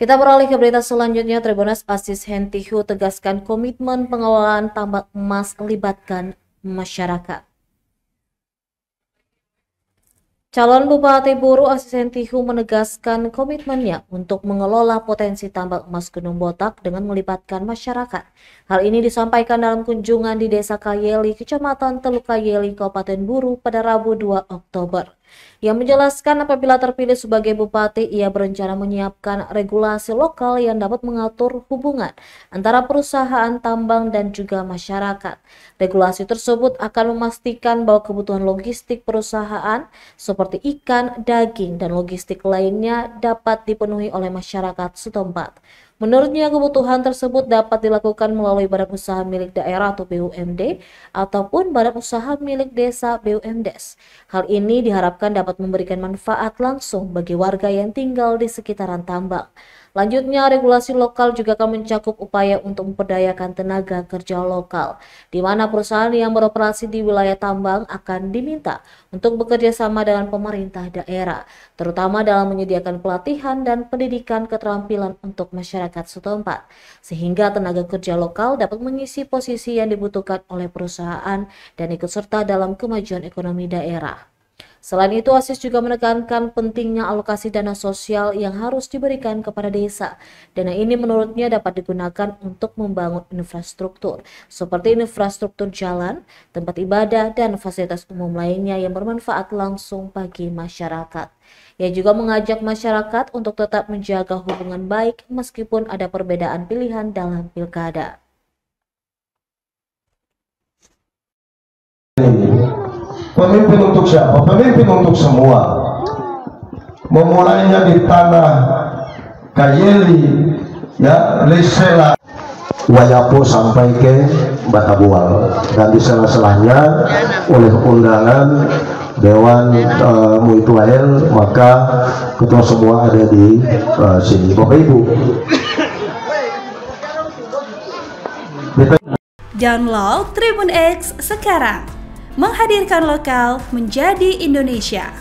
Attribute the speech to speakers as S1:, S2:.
S1: Kita beralih ke berita selanjutnya. Tribunnews Aziz Hentihu tegaskan komitmen pengelolaan tambak emas melibatkan masyarakat. Calon Bupati Buru Aziz Hentihu menegaskan komitmennya untuk mengelola potensi tambak emas Gunung Botak dengan melibatkan masyarakat. Hal ini disampaikan dalam kunjungan di Desa Kayeli, Kecamatan Teluk Kayeli, Kabupaten Buru pada Rabu 2 Oktober. Ia menjelaskan apabila terpilih sebagai bupati, ia berencana menyiapkan regulasi lokal yang dapat mengatur hubungan antara perusahaan tambang dan juga masyarakat. Regulasi tersebut akan memastikan bahwa kebutuhan logistik perusahaan seperti ikan, daging, dan logistik lainnya dapat dipenuhi oleh masyarakat setempat. Menurutnya, kebutuhan tersebut dapat dilakukan melalui badan usaha milik daerah atau BUMD ataupun badan usaha milik desa BUMDes. Hal ini diharapkan dapat memberikan manfaat langsung bagi warga yang tinggal di sekitaran tambang. Lanjutnya, regulasi lokal juga akan mencakup upaya untuk memperdayakan tenaga kerja lokal, di mana perusahaan yang beroperasi di wilayah tambang akan diminta untuk bekerja sama dengan pemerintah daerah, terutama dalam menyediakan pelatihan dan pendidikan keterampilan untuk masyarakat setempat, sehingga tenaga kerja lokal dapat mengisi posisi yang dibutuhkan oleh perusahaan dan ikut serta dalam kemajuan ekonomi daerah. Selain itu, Aziz juga menekankan pentingnya alokasi dana sosial yang harus diberikan kepada desa. Dana ini menurutnya dapat digunakan untuk membangun infrastruktur, seperti infrastruktur jalan, tempat ibadah, dan fasilitas umum lainnya yang bermanfaat langsung bagi masyarakat. Ia juga mengajak masyarakat untuk tetap menjaga hubungan baik meskipun ada perbedaan pilihan dalam pilkada.
S2: Pemimpin untuk siapa? Pemimpin untuk semua. Memulainya di tanah Kayeli, ya, Lisela, Wayapo sampai ke Batabual, dan di sela-selanya oleh undangan Dewan Muituael, maka ketua semua ada di sini. Bapak Ibu.
S3: Download Tribun X sekarang. Menghadirkan lokal menjadi Indonesia.